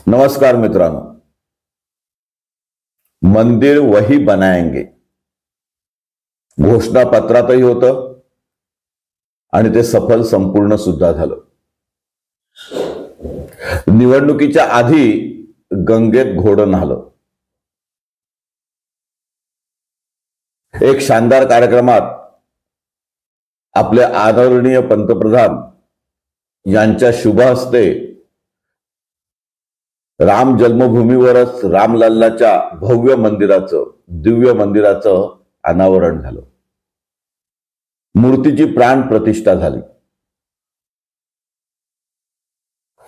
नमस्कार मित्रांनो, मंदिर वही बनाएंगे घोषणा पत्रातही होतं आणि ते सफल संपूर्ण सुद्धा झालं. निवडणुकीच्या आधी गंगेत घोडं न्हालं. एक शानदार कार्यक्रमात आपले आदरणीय पंतप्रधान यांच्या शुभ हस्ते राम जन्मभूमीवरच रामलल्लाच्या भव्य मंदिराचं, दिव्य मंदिराचं अनावरण झालं. मूर्तीची प्राण प्रतिष्ठा झाली.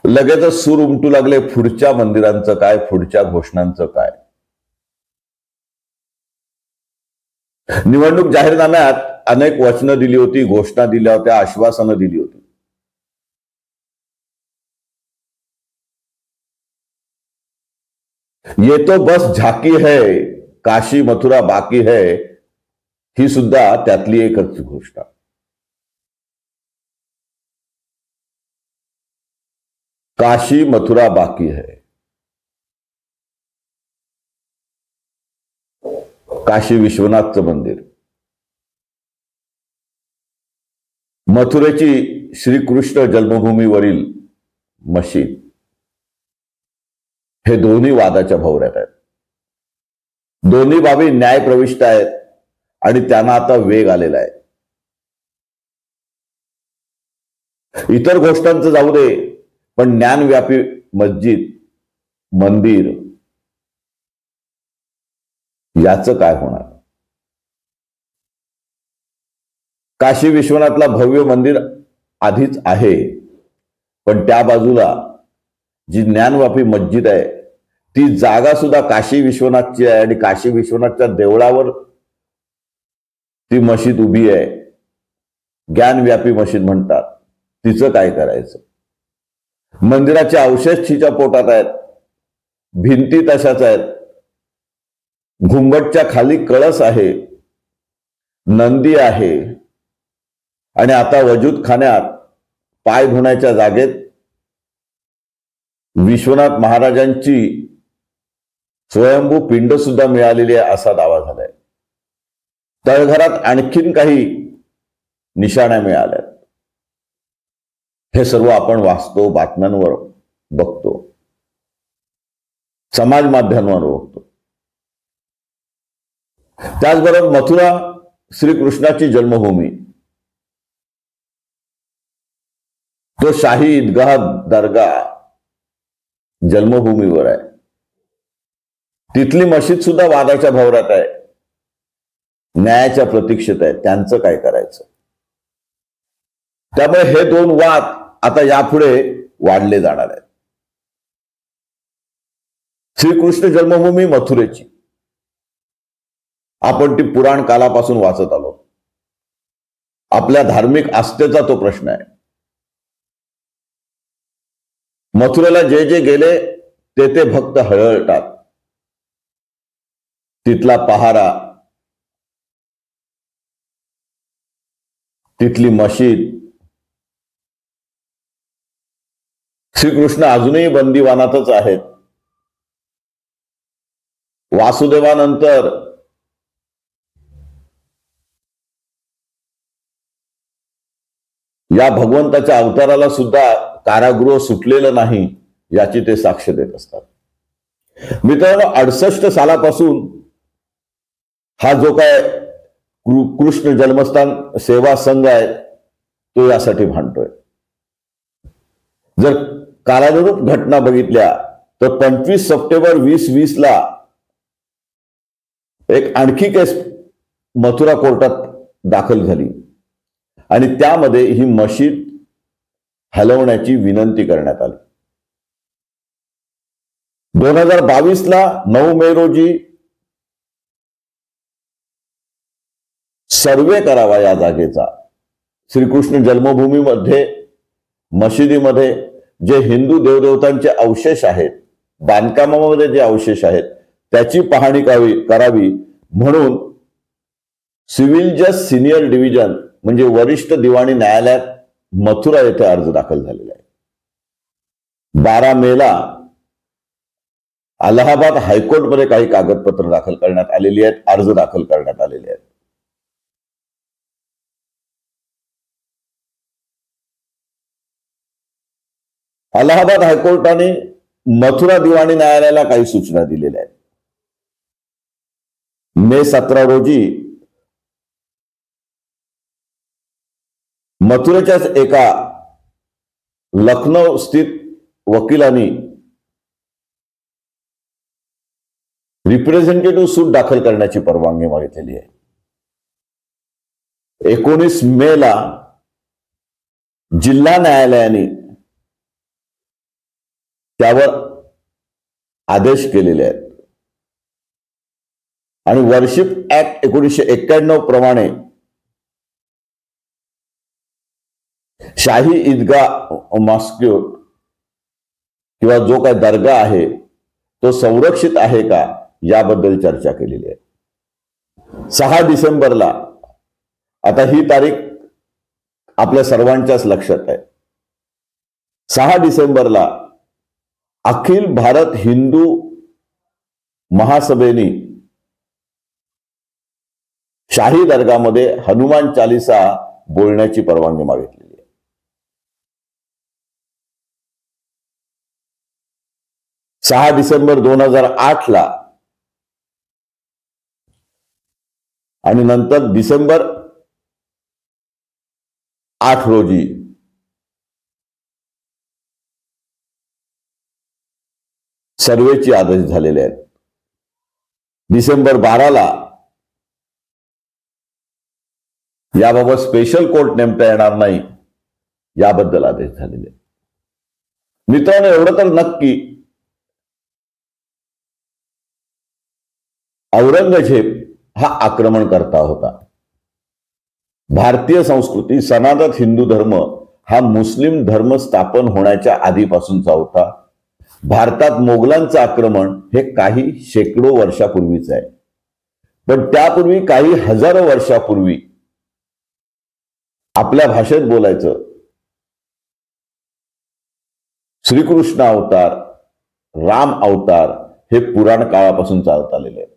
लगेचच सूर उमटू लागले, पुढच्या मंदिरांचं काय, पुढच्या घोषणांचं काय. निवडणूक जाहीरनाम्यात अनेक वचनं दिली होती, घोषणा दिल्या होत्या, आश्वासनं दिली होती. ये तो बस झाकी है, काशी मथुरा बाकी है, ही सुद्धा त्यातली एकच घोषणा. काशी मथुरा बाकी है. काशी विश्वनाथचं मंदिर, मथुरेची श्रीकृष्ण जन्मभूमीवरील मशीद, हे दोन्ही वादाच्या भोवऱ्यात आहेत. दोन्ही बाबी न्यायप्रविष्ट आहेत आणि त्यांना आता वेग आलेला आहे. इतर गोष्टांचं जाऊ दे, पण ज्ञानव्यापी मस्जिद, मंदिर याचं काय होणार? काशी विश्वनाथला भव्य मंदिर आधीच आहे, पण त्या बाजूला जी ज्ञानव्यापी मस्जिद आहे ती जागा सुद्धा काशी विश्वनाथची आहे आणि काशी विश्वनाथच्या देवळावर ती मशीद उभी आहे. ज्ञानव्यापी मशीद म्हणतात. तिचं काय करायचं? मंदिराचे अवशेष तिच्या पोटात आहेत, भिंती तशाच आहेत, घुंगटच्या खाली कळस आहे, नंदी आहे आणि आता वजूद खाण्यात पाय धुण्याच्या जागेत विश्वनाथ महाराजांची स्वयंभू पिंड सुद्धा मिळालेली आहे असा दावा झालाय. तळघरात आणखीन काही निशाण्या मिळाल्या. हे सर्व आपण वाचतो, बातम्यांवर बघतो, समाज माध्यमांवर बघतो. त्याचबरोबर मथुरा श्रीकृष्णाची जन्मभूमी, तो शाही ईदगाह दर्गा जन्मभूमीवर आहे. तिथली मशीद सुद्धा वादाच्या भोवऱ्यात आहे, न्यायाच्या प्रतीक्षेत आहे. त्यांचं काय करायचं? त्यामुळे हे दोन वाद आता यापुढे वाढले जाणार आहेत. श्रीकृष्ण जन्मभूमी मथुरेची आपण ती पुराण कालापासून वाचत आलो. आपल्या धार्मिक आस्थेचा तो प्रश्न आहे. मथुरेला जे जे गेले ते ते भक्त हळहळतात. तिथला पहारा, तिथली मशीद. श्रीकृष्ण अजूनही बंदिवानातच आहेत. वासुदेवानंतर या भगवंताच्या अवताराला सुद्धा कारागृह सुटलेलं नाही याची ते साक्ष देत असतात. मित्रांनो, 68 सालापासून हा जो काय कृष्ण जन्मस्थान सेवा संघ आहे तो यासाठी भांडतोय. जर कालानुरूप घटना बघितल्या तर 25 सप्टेंबर 2020 ला एक आणखी केस मथुरा कोर्टात दाखल झाली आणि त्यामध्ये ही मशीद हलवण्याची विनंती करण्यात आली. 2022 ला 9 मे रोजी सर्वे करावा या जागेचा. श्रीकृष्ण जन्मभूमीमध्ये, मशिदीमध्ये जे हिंदू देवदेवतांचे अवशेष आहेत, बांधकामामध्ये जे अवशेष आहेत, त्याची पाहणी करावी म्हणून सिव्हिल जज सिनियर डिव्हिजन म्हणजे वरिष्ठ दिवाणी न्यायालयात मथुरा येथे अर्ज दाखल झालेला आहे. 12 मेला अलाहाबाद हायकोर्टमध्ये काही कागदपत्र दाखल करण्यात आलेली आहेत, अर्ज दाखल करण्यात आलेले आहेत. अलाहाबाद हायकोर्टाने मथुरा दिवाणी न्यायालयाला काही सूचना दिलेल्या आहेत. मे 17 रोजी मथुरेच्याच एका लखनौ स्थित वकिलांनी रिप्रेझेंटेटिव्ह सूट दाखल करण्याची परवानगी मागितलेली आहे. 19 मेला जिल्हा न्यायालयाने त्यावर आदेश केलेले आहेत आणि वर्शिप ऍक्ट 1991 प्रमाणे शाही ईदगाह मॉस्क्यूट किंवा जो काही दर्गा आहे तो संरक्षित आहे का याबद्दल चर्चा केलेली आहे. 6 डिसेंबरला, आता ही तारीख आपल्या सर्वांच्याच लक्षात आहे, 6 डिसेंबरला अखिल भारत हिंदू महासभेने शाही दर्गामध्ये हनुमान चालीसा बोलण्याची परवानगी मागितलेली आहे. 6 डिसेंबर 2008 आणि नंतर डिसेंबर 8 रोजी सर्वेचे आदेश झालेले आहेत. डिसेंबर 12 याबाबत स्पेशल कोर्ट नेमता येणार नाही याबद्दल आदेश झालेले आहेत. मित्रांनो, एवढं तर नक्की औरंगजेब हा आक्रमणकर्ता होता. भारतीय संस्कृती, सनातन हिंदू धर्म हा मुस्लिम धर्म स्थापन होण्याच्या आधीपासूनचा होता. भारतात मोगलांचं आक्रमण हे काही शेकडो वर्षापूर्वीच आहे, पण त्यापूर्वी काही हजारो वर्षापूर्वी आपल्या भाषेत बोलायचं श्रीकृष्ण अवतार, राम अवतार हे पुराण काळापासून चालत आलेले आहे.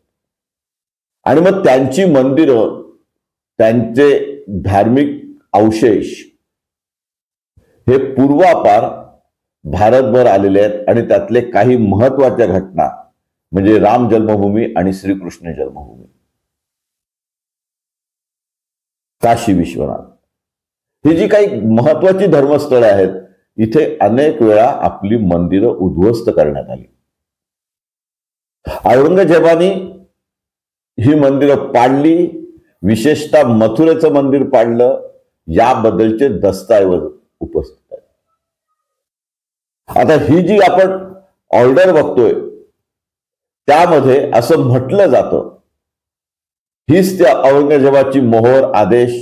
आणि मग त्यांची मंदिरं, त्यांचे धार्मिक अवशेष हे पूर्वापार भारतभर आलेले आहेत. आणि त्यातले काही महत्वाच्या घटना म्हणजे राम जन्मभूमी आणि श्रीकृष्ण जन्मभूमी, काशी विश्वनाथ, ही जी काही महत्वाची धर्मस्थळे आहेत, इथे अनेक वेळा आपली मंदिरं उद्ध्वस्त करण्यात आली. औरंगजेबाने ही मंदिरं पाडली, विशेषतः मथुरेचं मंदिर पाडलं, याबद्दलचे दस्तऐवज उपस्थित आहेत. आता ही जी आपण ऑर्डर बघतोय त्यामध्ये असं म्हटलं जातं, हीच त्या औरंगजेबाची मोहर, आदेश,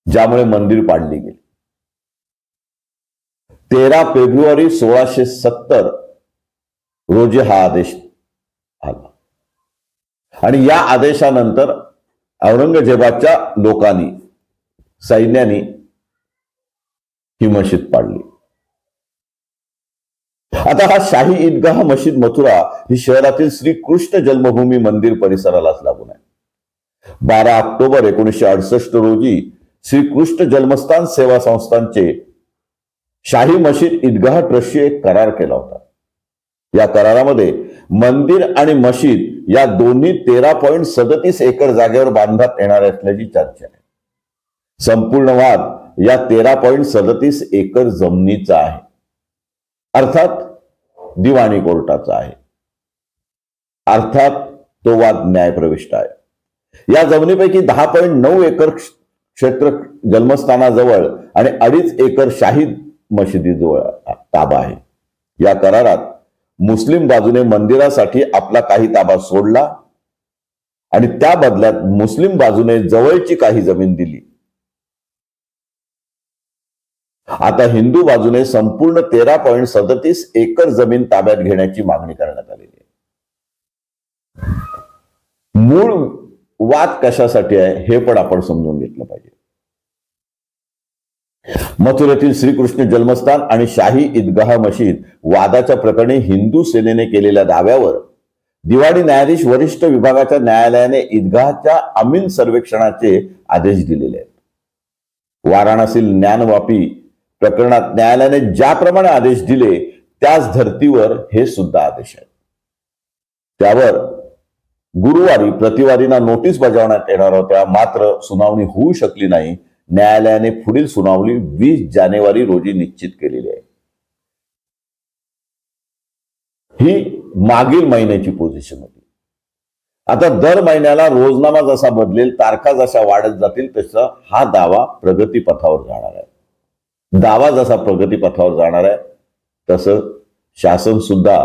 ज्यामुळे मंदिर पाडली गेली. 13 फेब्रुवारी 1670 रोजी हा आदेश आला आणि या आदेशानंतर औरंगजेबाच्या लोकांनी, सैन्याने ही मशीद पाडली. आता हा शाही ईदगाह मशीद मथुरा ही शहरातील श्रीकृष्ण जन्मभूमी मंदिर परिसरालाच लागून आहे. 12 ऑक्टोबर 1968 रोजी श्रीकृष्ण जन्मस्थान सेवा संस्थांचे शाही मशीद ईदगाह ट्रस्टशी एक करार केला होता. या करारामध्ये मंदिर आणि मशीद या दोन्ही 13.37 एकर जागेवर बांधण्यात येणार असल्याची चर्चा आहे. संपूर्ण वाद या 13.37 एकर जमिनीचा आहे, अर्थात दिवाणी कोर्टाचा आहे. अर्थात तो वाद न्यायप्रविष्ट आहे. या जमिनीपैकी 10.9 एकर क्षेत्र जन्मस्थानाजवळ आणि 2.5 एकर शाही मशिदीजवळ ताबा आहे. या करारात मुस्लिम बाजूने मंदिरासाठी आपला काही ताबा सोडला आणि त्या बदल्यात मुस्लिम बाजूने जवळची काही जमीन दिली. आता हिंदू बाजूने संपूर्ण 13.37 एकर जमीन ताब्यात घेण्याची मागणी करण्यात आलेली आहे. मूळ वाद कशासाठी आहे हे पण आपण समजून घेतलं पाहिजे. मथुरेतील श्रीकृष्ण जन्मस्थान आणि शाही ईदगाह मशीद वादाच्या प्रकरणी हिंदू सेनेने केलेल्या दाव्यावर दिवाणी न्यायाधीश वरिष्ठ विभागाच्या न्यायालयाने ईदगाहच्या अमीन सर्वेक्षणाचे आदेश दिलेले आहेत। वाराणसी ज्ञानवापी प्रकरणात न्यायालयाने ज्याप्रमाणे आदेश दिले त्याच धर्तीवर हे सुद्धा आदेश आहेत। त्यावर गुरुवारी प्रतिवादींना नोटीस बजावण्यात येणार होत्या, मात्र सुनावणी होऊ शकली नाही। न्यायालयाने पुढील सुनावणी 20 जानेवारी रोजी निश्चित केलेली आहे। ही मागील महिन्याची पोझिशन होती। आता दर महिन्याला रोजनामा जसा बदलेल, तारखा जशा वाढत जातील तसा हा दावा प्रगतीपथावर जाणार आहे। दावा जसा प्रगतीपथावर जाणार आहे तसं शासन सुद्धा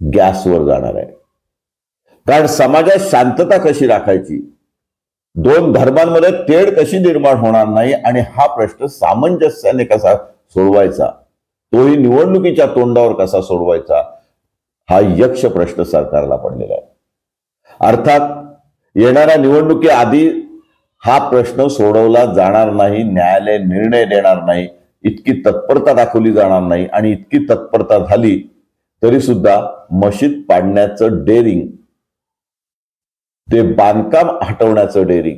गॅसवर जाणार आहे। कारण समाजात शांतता कशी राखायची, दोन धर्मांमध्ये तेढ कशी निर्माण होणार नाही आणि हा प्रश्न सामंजस्याने कसा सोडवायचा, तोही निवडणुकीच्या तोंडावर कसा सोडवायचा, हा यक्ष प्रश्न सरकारला पडलेला आहे। अर्थात येणाऱ्या निवडणुकीआधी हा प्रश्न सोडवला जाणार नाही, न्यायालय निर्णय देणार नाही, इतकी तत्परता दाखवली जाणार नाही। आणि इतकी तत्परता झाली तरी सुद्धा मशीद पाडण्याचं डेअरिंग, ते बांधकाम हटवण्याचं डेअरिंग,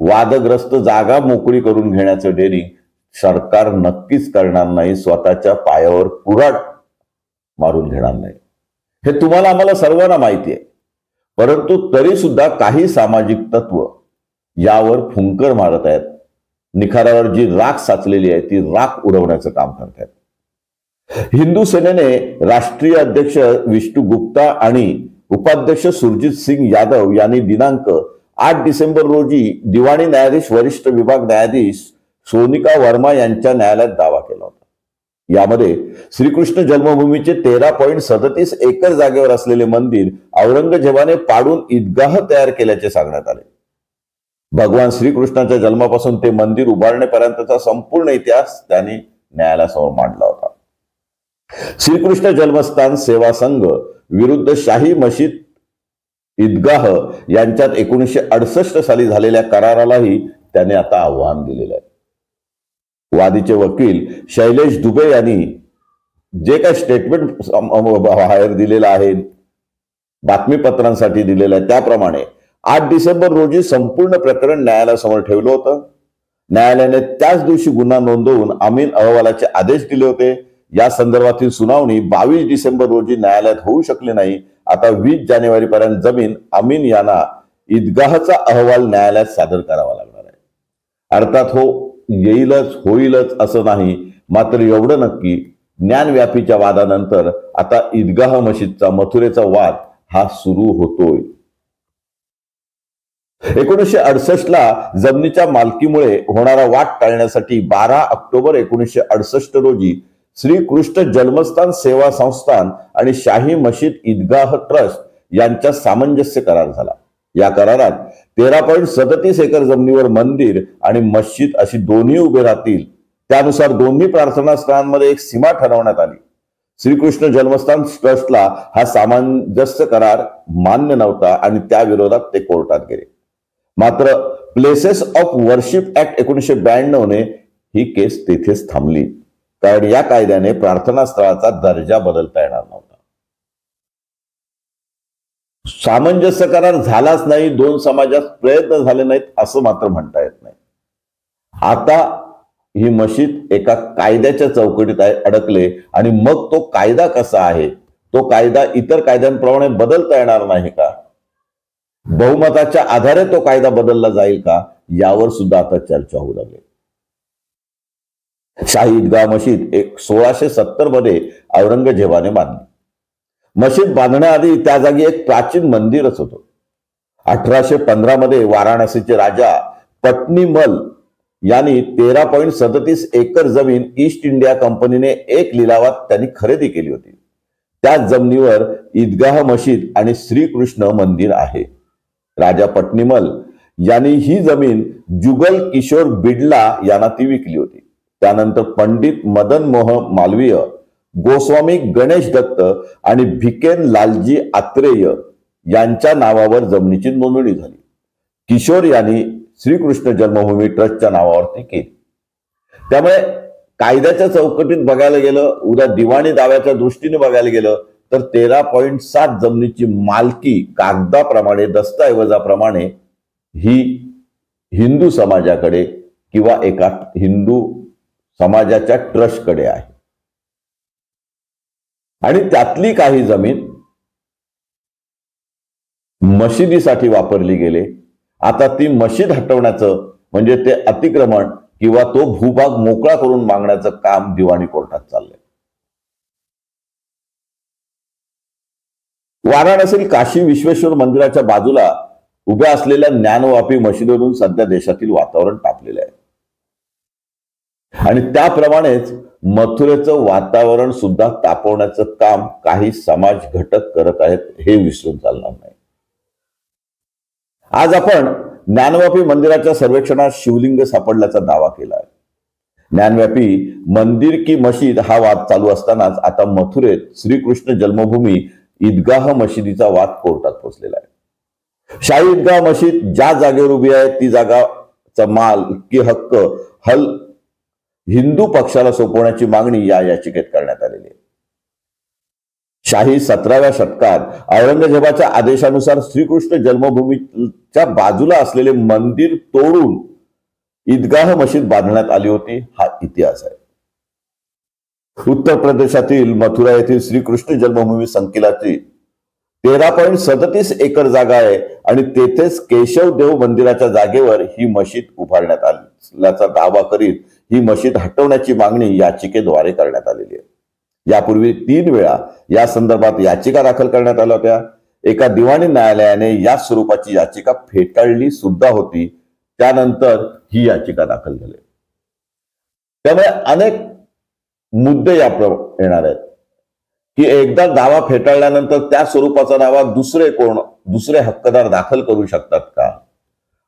वादग्रस्त जागा मोकळी करून घेण्याचं डेअरिंग सरकार नक्कीच करणार नाही, स्वतःच्या पायावर कुऱ्हाड मारून घेणार नाही। हे तुम्हाला आम्हाला सर्वांना माहिती आहे। परंतु तरी सुद्धा काही सामाजिक तत्व यावर फुंकर मारत आहेत, निखाऱ्यावर जी राख साचलेली आहे ती राख उडवण्याचं काम करत आहेत। हिंदू सेनेने राष्ट्रीय अध्यक्ष विष्णू गुप्ता आणि उपाध्यक्ष सुरजीत सिंग यादव यांनी दिनांक 8 डिसेंबर रोजी दिवाणी न्यायाधीश वरिष्ठ विभाग न्यायाधीश सोनिका वर्मा यांच्या न्यायालयात दावा केला होता। यामध्ये श्रीकृष्ण जन्मभूमीचे 13.37 एकर जागेवर असलेले मंदिर औरंगजेबाने पाडून ईदगाह तयार केल्याचे सांगण्यात आले। भगवान श्रीकृष्णाच्या जन्मापासून ते मंदिर उभारण्यापर्यंतचा संपूर्ण इतिहास त्यांनी न्यायालयासमोर मांडला होता। श्रीकृष्ण जन्मस्थान सेवा संघ विरुद्ध शाही मशीद ईदगाह यांच्यात 1968 साली झालेल्या करारालाही त्याने आता आव्हान दिलेलं आहे। वादीचे वकील शैलेश दुबे यांनी जे काही स्टेटमेंट बाहेर दिलेलं आहे, बातमीपत्रांसाठी दिलेलं आहे, त्याप्रमाणे 8 डिसेंबर रोजी संपूर्ण प्रकरण न्यायालयासमोर ठेवलं होतं। न्यायालयाने त्याच दिवशी गुन्हा नोंदवून अमीन अहवालाचे आदेश दिले होते। या संदर्भातील सुनावणी 22 डिसेंबर रोजी न्यायालयात होऊ शकली नाही। आता 20 जानेवारी पर्यंत जमीन अमीन यांना ईदगाहचा अहवाल न्यायालयात सादर करावा लागणार आहे। अर्थात येईलच होईलच असं नाही, मात्र एवढं नक्की, ज्ञानव्यापीच्या वादानंतर आता ईदगाह मशीदचा मथुरेचा वाद हा सुरू होतोय। 1968 ला जमिनीच्या मालकीमुळे होणारा वाद टाळण्यासाठी 12 ऑक्टोबर 1968 रोजी श्रीकृष्ण जन्मस्थान सेवा संस्थान आणि शाही मशीद ईदगाह ट्रस्ट यांच्यात सामंजस्य करार झाला। या करारात 13.37 एकर जमिनीवर मंदिर आणि मस्जिद अशी दोन्ही उभे राहतील। त्यानुसार दोन्ही प्रार्थना स्थळांमध्ये एक सीमा ठरवण्यात आली। श्रीकृष्ण जन्मस्थान ट्रस्टला हा सामंजस्य करार मान्य नव्हता आणि त्या विरोधात ते कोर्टात गेले। मात्र प्लेसेस ऑफ वर्शिप ऍक्ट 1992 ने ही केस तेथेच थांबली, कारण या कायद्याने प्रार्थना स्थळाचा दर्जा बदलता येणार नव्हता। सामंजस्य करार झालाच नाही, दोन समाजात प्रयत्न झाले नाहीत असं मात्र म्हणता येत नाही। आता ही मशीद एका कायद्याच्या चौकटीत अडकले आणि मग तो कायदा कसा आहे, तो कायदा इतर कायद्यांप्रमाणे बदलता येणार नाही का, बहुमताच्या आधारे तो कायदा बदलला जाईल का, यावर सुद्धा आता चर्चा होऊ लागली। शाही ईदगाह मशीद 1670 मध्ये औरंगजेबाने बांधली। मशीद बांधण्याआधी त्या जागी एक प्राचीन मंदिरच होतं। 1815 मध्ये वाराणसीचे राजा पटनीमल यांनी 13.37 एकर जमीन ईस्ट इंडिया कंपनीने एक लिलावात त्यांनी खरेदी केली होती। त्या जमिनीवर ईदगाह मशीद आणि श्रीकृष्ण मंदिर आहे। राजा पटनीमल यांनी ही जमीन जुगल किशोर बिडला यांना ती विकली होती। त्यानंतर पंडित मदन मोहन मालवीय, गोस्वामी गणेश दत्त आणि भिकेन लालजी आत्रेय यांच्या नावावर जमिनीची नोंदणी झाली। किशोर यांनी श्रीकृष्ण जन्मभूमी ट्रस्टच्या नावावरती केली। त्यामुळे कायद्याच्या चौकटीत बघायला गेलं, उद्या दिवाणी दाव्याच्या दृष्टीने बघायला गेलं तर 13.7 जमिनीची मालकी कागदाप्रमाणे, दस्तऐवजाप्रमाणे ही हिंदू समाजाकडे किंवा एका हिंदू समाजाच्या ट्रस्टकडे आहे. आणि त्यातली काही जमीन मशिदीसाठी वापरली गेली. आता ती मशीद हटवण्याचं म्हणजे ते अतिक्रमण किंवा तो भूभाग मोकळा करून मागण्याचं काम दिवाणी कोर्टात चाललंय. वाराणसी काशी विश्वेश्वर मंदिराच्या बाजूला उभ्या असलेल्या ज्ञानवापी मशिदीवरून सध्या देशातील वातावरण तापलेलं आहे. आणि त्याप्रमाणेच मथुरेचं वातावरण सुद्धा तापवण्याचं काम काही समाज घटक करत आहेत, हे विसरून चालणार नाही. आज आपण ज्ञानवापी मंदिराच्या सर्वेक्षणात शिवलिंग सापडल्याचा दावा केला आहे. ज्ञानव्यापी मंदिर की मशीद हा वाद चालू असतानाच आता मथुरेत श्रीकृष्ण जन्मभूमी ईदगाह मशिदीचा वाद कोर्टात पोहोचलेला आहे. शाही ईदगाह मशीद ज्या जागेवर उभी आहे ती जागाचा माल की हक्क हिंदू पक्षाला सोपवण्याची मागणी या याचिकेत करण्यात आलेली आहे. शाही 17व्या शतकात औरंगजेबाच्या आदेशानुसार श्रीकृष्ण जन्मभूमीच्या बाजूला असलेले मंदिर तोडून ईदगाह मशीद बांधण्यात आली होती, हा इतिहास आहे. उत्तर प्रदेशातील मथुरा येथील श्रीकृष्ण जन्मभूमी संकुलाची 13.37 एकर जागा आहे आणि तेथेच केशव देव मंदिराच्या जागेवर ही मशीद उभारण्यात आल्याचा दावा करीत ही मशीद हटवण्याची मागणी याचिकेद्वारे करण्यात आलेली आहे. यापूर्वी 3 वेळा या संदर्भात याचिका दाखल करण्यात आल्या होत्या. एका दिवाणी न्यायालयाने या स्वरूपाची याचिका फेटाळली सुद्धा होती. त्यानंतर ही याचिका दाखल झाली. त्यामुळे अनेक मुद्दे येणार आहेत की एकदा दावा फेटाळल्यानंतर त्या स्वरूपाचा दावा दुसरे हक्कदार दाखल करू शकतात का?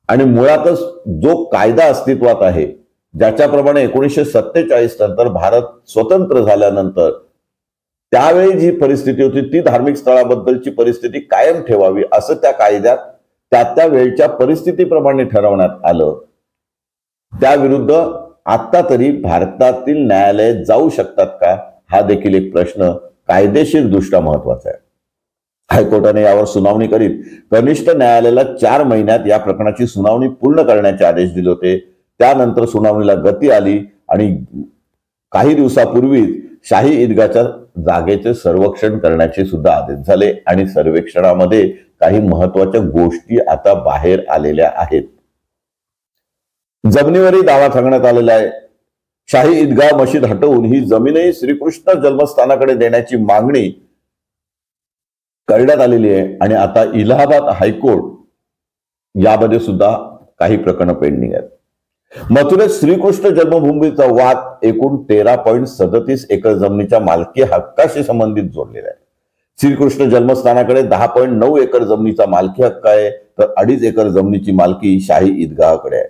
आणि मुळातच जो कायदा अस्तित्वात आहे, ज्याच्याप्रमाणे 1947 नंतर भारत स्वतंत्र झाल्यानंतर त्यावेळी जी परिस्थिती होती ती धार्मिक स्थळाबद्दलची परिस्थिती कायम ठेवावी असं त्या कायद्यात त्या वेळच्या परिस्थितीप्रमाणे ठरवण्यात आलं. त्याविरुद्ध आता तरी भारतातील न्यायालय जाऊ शकतात का, हा देखील एक प्रश्न कायदेशीर दृष्ट्या महत्वाचा आहे. हायकोर्टाने यावर सुनावणी करीत कनिष्ठ न्यायालयाला 4 महिन्यात या प्रकरणाची सुनावणी पूर्ण करण्याचे आदेश दिले होते. त्यानंतर सुनावणीला गती आली आणि काही दिवसापूर्वीच शाही ईदगाहच्या जागेचे सर्वेक्षण करण्याचे सुद्धा आदेश झाले आणि सर्वेक्षणामध्ये काही महत्वाच्या गोष्टी आता बाहेर आलेल्या आहेत. जमिनीवरही दावा सांगण्यात आलेला आहे. शाही ईदगाह मशीद हटवून ही जमीनही श्रीकृष्ण जन्मस्थानाकडे देण्याची मागणी करण्यात आलेली आहे. आणि आता इलाहाबाद हायकोर्ट यामध्ये सुद्धा काही प्रकरणं पेंडिंग आहेत. मथुरेत श्रीकृष्ण जन्मभूमीचा वाद एकूण 13.37 एकर जमिनीच्या मालकी हक्काशी संबंधित जोडलेला आहे. श्रीकृष्ण जन्मस्थानाकडे 10.9 एकर जमिनीचा मालकी हक्क आहे, तर 2.5 एकर जमिनीची मालकी शाही ईदगाहकडे आहे.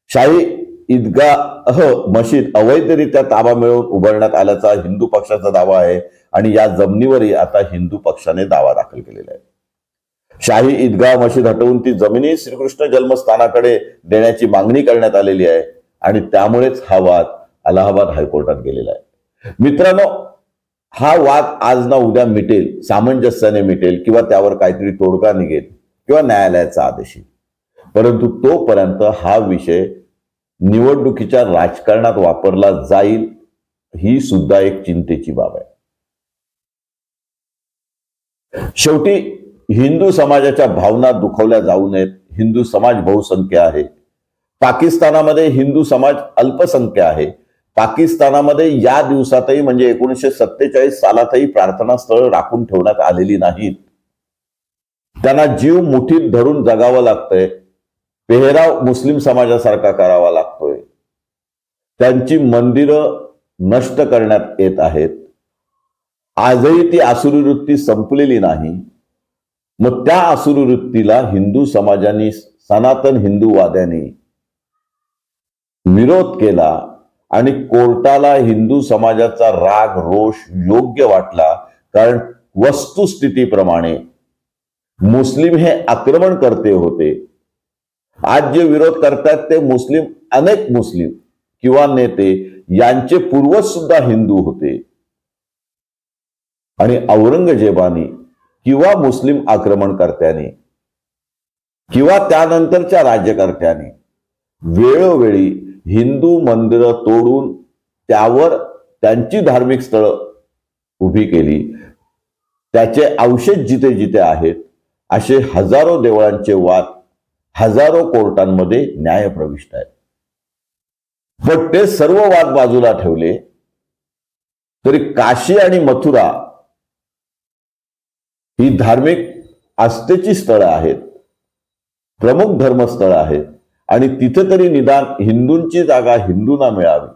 शाही ईदगाह मशीद अवैधरित्या ताबा मिळवून उभारण्यात आल्याचा हिंदू पक्षाचा दावा आहे आणि या जमिनीवरही आता हिंदू पक्षाने दावा दाखल केलेला आहे. शाही ईदगाह मशीद हटवून ती जमिनी श्रीकृष्ण जन्मस्थानाकडे देण्याची मागणी करण्यात आलेली आहे आणि त्यामुळेच हा वाद अलाहाबाद हायकोर्टात गेलेला आहे. मित्रांनो, हा वाद आज ना उद्या मिटेल, सामंजस्याने मिटेल किंवा त्यावर काहीतरी तोडगा निघेल किंवा न्यायालयाचा आदेश येईल. परंतु तोपर्यंत हा विषय निवडणुकीच्या राजकारणात वापरला जाईल, ही सुद्धा एक चिंतेची बाब आहे. शेवटी हिंदू समाजाच्या भावना दुखावल्या जाऊ नयेत. हिंदू समाज बहुसंख्य आहे. पाकिस्तानामध्ये हिंदू समाज अल्पसंख्य आहे. पाकिस्तानामध्ये या दिवसातही म्हणजे 1947 सालातही प्रार्थना स्थळ राखून ठेवण्यात आलेली नाहीत. त्यांना जीव मुठीत धरून जगावं लागतंय. पेहराव मुस्लिम समाजासारखा करावा लागतोय. त्यांची मंदिरं नष्ट करण्यात येत आहेत. आजही ती आसुरी वृत्ती संपलेली नाही. मग त्या आसुरी वृत्तीला हिंदू समाजाने, सनातन हिंदूवाद्यांनी विरोध केला आणि कोर्टाला हिंदू समाजाचा राग रोष योग्य वाटला. कारण वस्तुस्थितीप्रमाणे मुस्लिम हे आक्रमणकर्ते होते. आज जे विरोध करतात ते अनेक मुस्लिम किंवा नेते यांचे पूर्वज सुद्धा हिंदू होते आणि औरंगजेबाने किंवा मुस्लिम आक्रमणकर्त्याने किंवा त्यानंतरच्या राज्यकर्त्याने वेळोवेळी हिंदू मंदिरं तोडून त्यावर त्यांची धार्मिक स्थळं उभी केली. त्याचे अवशेष जिथे जिथे आहेत असे हजारो देवळांचे वाद हजारो कोर्टांमध्ये न्याय प्रविष्ट आहेत. पण ते सर्व वाद बाजूला ठेवले तरी काशी आणि मथुरा ही धार्मिक आस्थेची स्थळं आहेत, प्रमुख धर्मस्थळं आहेत आणि तिथे तरी निदान हिंदूंची जागा हिंदूंना मिळावी,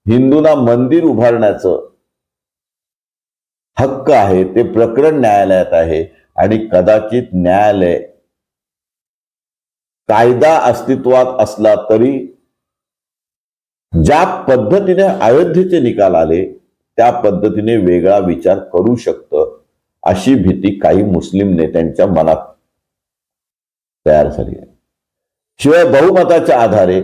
हिंदूंना मंदिर उभारण्याचं हक्क आहे. ते प्रकरण न्यायालयात आहे आणि कदाचित न्यायालय कायदा अस्तित्वात असला तरी ज्या पद्धतीने अयोध्येचे निकाल आले त्या पद्धतीने वेगळा विचार करू शकतं अशी भीती काही मुस्लिम नेत्यांच्या मनात तयार झाली आहे. शिवाय बहुमताच्या आधारे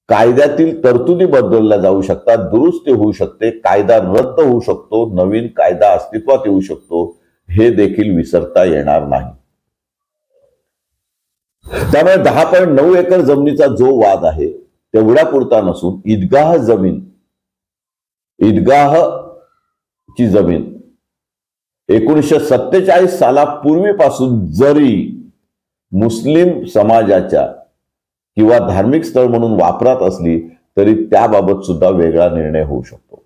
कायद्यातील तरतुदी बदलल्या जाऊ शकतात, दुरुस्ती होऊ शकते, कायदा रद्द होऊ शकतो, नवीन कायदा अस्तित्वात येऊ शकतो, हे देखील विसरता येणार नाही. त्यामुळे 10.9 एकर जमिनीचा जो वाद आहे तेवढ्या पुरता नसून ईदगाहची जमीन 1947 सालापूर्वीपासून जरी मुस्लिम समाजाच्या किंवा धार्मिक स्थळ म्हणून वापरात असली तरी त्याबाबत सुद्धा वेगळा निर्णय होऊ शकतो.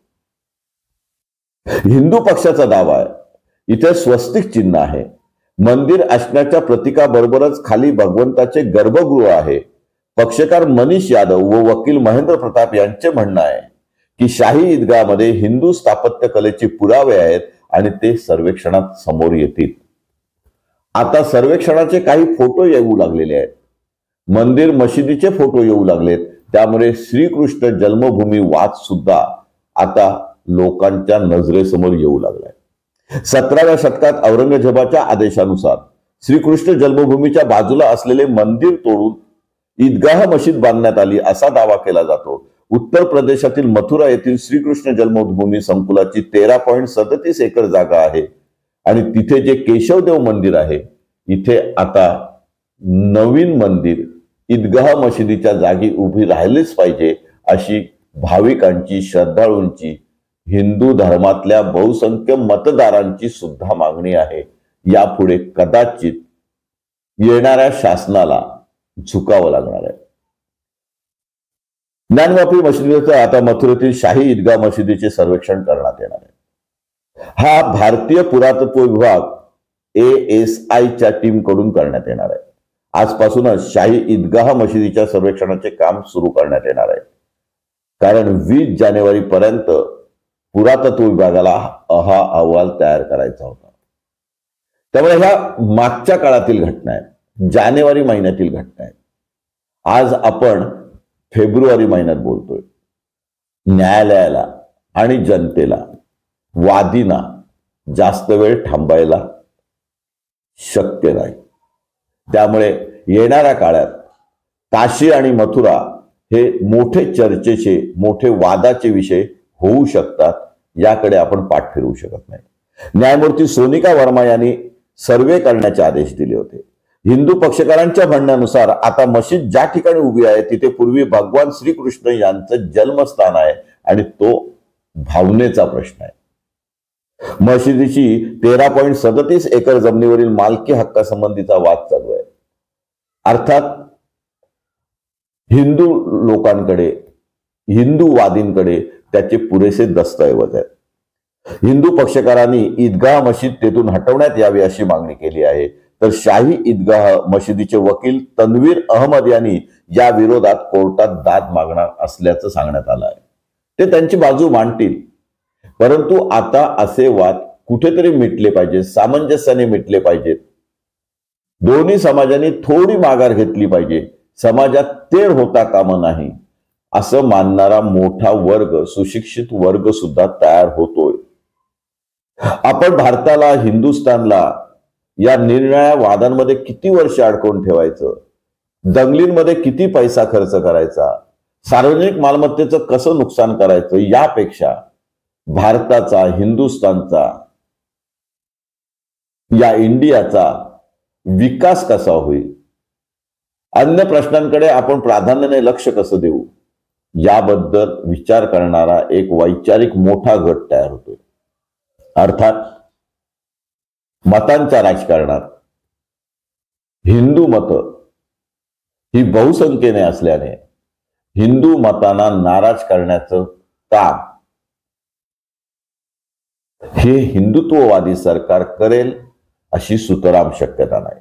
हिंदू पक्षाचा दावा आहे इथे स्वस्तिक चिन्ह आहे, मंदिर असण्याच्या प्रतीकाबरोबरच खाली भगवंताचे गर्भगृह आहे. पक्षकार मनीष यादव व वकील महेंद्र प्रताप यांचे म्हणणं आहे की शाही ईदगाहमध्ये हिंदू स्थापत्य कलेचे पुरावे आहेत आणि ते सर्वेक्षणात समोर येतील. आता सर्वेक्षणाचे काही फोटो येऊ लागलेले आहेत, मंदिर मशिदीचे फोटो येऊ लागलेत. त्यामुळे श्रीकृष्ण जन्मभूमी वाद सुद्धा आता लोकांच्या नजरेसमोर येऊ लागलाय. 17व्या शतकात औरंगजेबाच्या आदेशानुसार श्रीकृष्ण जन्मभूमीच्या बाजूला असलेले मंदिर तोडून ईदगाह मशीद बांधण्यात आली असा दावा केला जातो. उत्तर प्रदेशातील मथुरा येथील श्रीकृष्ण जन्मभूमी संकुलाची 13.37 एकर जागा आहे आणि तिथे जे केशवदेव मंदिर आहे इथे आता नवीन मंदिर ईदगाह मशिदीच्या जागी उभी राहिलीच पाहिजे अशी भाविकांची, श्रद्धाळूंची, हिंदू धर्मातल्या बहुसंख्य मतदारांची सुद्धा मागणी आहे. यापुढे कदाचित येणाऱ्या शासनाला झुकावं लागणार आहे. ज्ञानवापी मशिदीचं आता मथुरेतील शाही ईदगाह मशिदीचे सर्वेक्षण करण्यात येणार आहे. हा भारतीय पुरातत्व विभाग ASIच्या टीम कडून करण्यात येणार आहे. आजपासूनच शाही ईदगाह मशिदीच्या सर्वेक्षणाचे काम सुरू करण्यात येणार आहे, कारण 20 जानेवारी पर्यंत पुरातत्व विभागाला हा अहवाल तयार करायचा होता. त्यामुळे ह्या मागच्या काळातील घटना आहेत, जानेवारी महिन्यातील घटना आहेत. आज आपण फेब्रुवारी महिन्यात बोलतोय. न्यायालयाला आणि जनतेला, वादींना जास्त वेळ थांबायला शक्य नाही. त्यामुळे येणाऱ्या काळात काशी आणि मथुरा हे मोठे चर्चेचे, मोठे वादाचे विषय होऊ शकतात. याकडे आपण पाठ फिरवू शकत नाही. न्यायमूर्ती सोनिका वर्मा यांनी सर्वे करण्याचे आदेश दिले होते. हिंदू पक्षकारांच्या म्हणण्यानुसार आता मशीद ज्या ठिकाणी उभी आहे तिथे पूर्वी भगवान श्रीकृष्ण यांचं जन्मस्थान आहे आणि तो भावनेचा प्रश्न आहे. मशिदीची 13.37 एकर जमिनीवरील मालकी हक्कासंबंधीचा वाद चालू आहे. अर्थात हिंदू लोकांकडे, हिंदूवादींकडे त्याचे पुरेसे दस्तऐवज आहेत. हिंदू पक्षकारांनी ईदगाह मशीद तेथून हटवण्यात यावी अशी मागणी केली आहे. तर शाही ईदगाह मशिदीचे वकील तन्वीर अहमद यांनी या विरोधात कोर्टात दाद मागणार असल्याचं सांगण्यात आलं आहे. ते त्यांची बाजू मांडतील, परंतु आता असे वाद कुठेतरी मिटले पाहिजे, सामंजस्याने मिटले पाहिजेत. दोन्ही समाजांनी थोडी माघार घेतली पाहिजे. समाजात तेढ होता कामा नाही असं मानणारा मोठा वर्ग, सुशिक्षित वर्ग सुद्धा तयार होतोय. आपण भारताला, हिंदुस्थानला या निरनिराळ्या वादांमध्ये किती वर्ष अडकवून ठेवायचं, दंगलींमध्ये किती पैसा खर्च करायचा, सार्वजनिक मालमत्तेचं कसं नुकसान करायचं यापेक्षा भारताचा, हिंदुस्थानचा, या इंडियाचा विकास कसा होईल, अन्य प्रश्नांकडे आपण प्राधान्याने लक्ष कसं देऊ याबद्दल विचार करणारा एक वैचारिक मोठा गट तयार होतोय. अर्थात मतांच्या राजकारणात हिंदू मत ही बहुसंख्येने असल्याने हिंदू मतांना नाराज करण्याचं काम हे हिंदुत्ववादी सरकार करेल अशी सुतराम शक्यता नाही.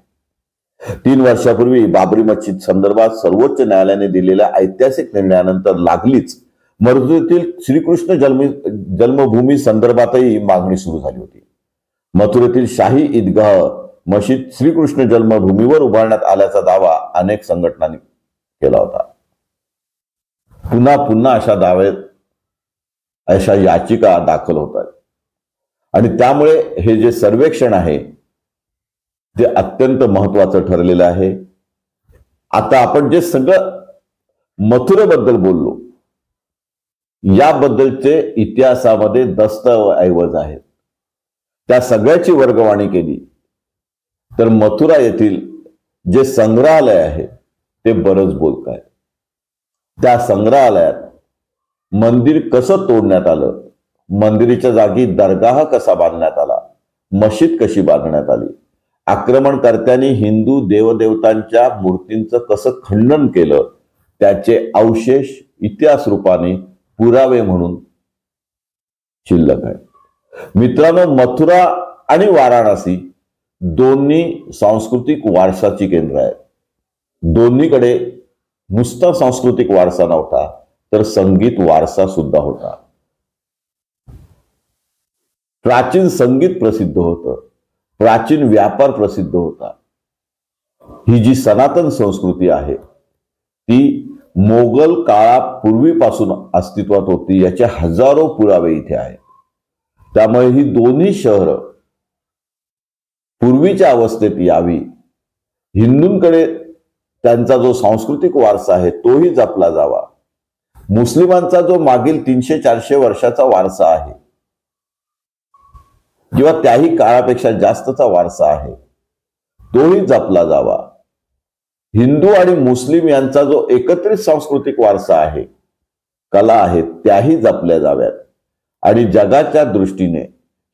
3 वर्षापूर्वी बाबरी मस्जिद संदर्भात सर्वोच्च न्यायालयाने दिलेल्या ऐतिहासिक निर्णयानंतर लागलीच मथुरेतील श्रीकृष्ण जन्मभूमी संदर्भातही मागणी सुरू झाली होती. मथुरेतील शाही ईदगाह मशीद श्रीकृष्ण जन्मभूमीवर उभारण्यात आल्याचा दावा अनेक संघटनांनी केला होता. पुन्हा पुन्हा अशा याचिका दाखल होतात आणि त्यामुळे हे जे सर्वेक्षण आहे ते अत्यंत महत्वाचं ठरलेलं आहे. आता आपण जे सगळं मथुरेबद्दल बोललो याबद्दलचे इतिहासामध्ये दस्तऐवज आहेत, त्या सगळ्याची वर्गवाणी केली तर मथुरा येथील जे संग्रहालय आहे ते बरंच बोलक आहे. त्या संग्रहालयात मंदिर कसं तोडण्यात आलं, मंदिराच्या जागी दरगाह कसा बांधण्यात आला, मशीद कशी बांधण्यात आली, आक्रमणकर्त्यांनी हिंदू देवदेवतांच्या मूर्तींचं कसं खंडन केलं, त्याचे अवशेष इतिहास रूपाने पुरावे म्हणून शिल्लक आहेत. मित्रांनो, मथुरा आणि वाराणसी दोन्ही सांस्कृतिक वारसाची केंद्र आहेत. दोन्हीकडे नुसता सांस्कृतिक वारसा नव्हता तर संगीत वारसा सुद्धा होता. प्राचीन संगीत प्रसिद्ध होतं, प्राचीन व्यापार प्रसिद्ध होता. ही जी सनातन संस्कृती आहे ती मोगल काळापूर्वीपासून अस्तित्वात होती याचे हजारो पुरावे इथे आहेत. त्यामुळे ही दोन्ही शहरं पूर्वीच्या अवस्थेत यावी, हिंदूंकडे त्यांचा जो सांस्कृतिक वारसा आहे तोही जपला जावा, मुस्लिमांचा जो मागील 300-400 वर्षाचा वारसा आहे किंवा त्याही काळापेक्षा जास्तचा वारसा आहे तोही जपला जावा, हिंदू आणि मुस्लिम यांचा जो एकत्रित सांस्कृतिक वारसा आहे, कला आहेत, त्याही जपल्या जाव्यात. आणि जगाच्या दृष्टीने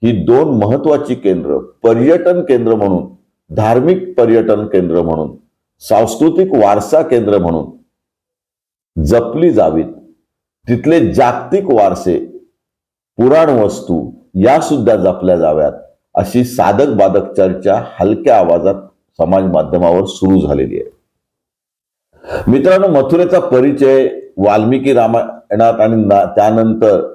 ही दोन महत्वाची केंद्र, पर्यटन केंद्र म्हणून, धार्मिक पर्यटन केंद्र म्हणून, सांस्कृतिक वारसा केंद्र म्हणून जपली जावीत. तिथले जागतिक वारसे, पुराण वस्तू या सुद्धा जपल्या जाव्यात अशी साधक बाधक चर्चा हलक्या आवाजात समाज माध्यमावर सुरू झालेली आहे. मित्रांनो, मथुरेचा परिचय वाल्मिकी रामायणात आणि त्यानंतर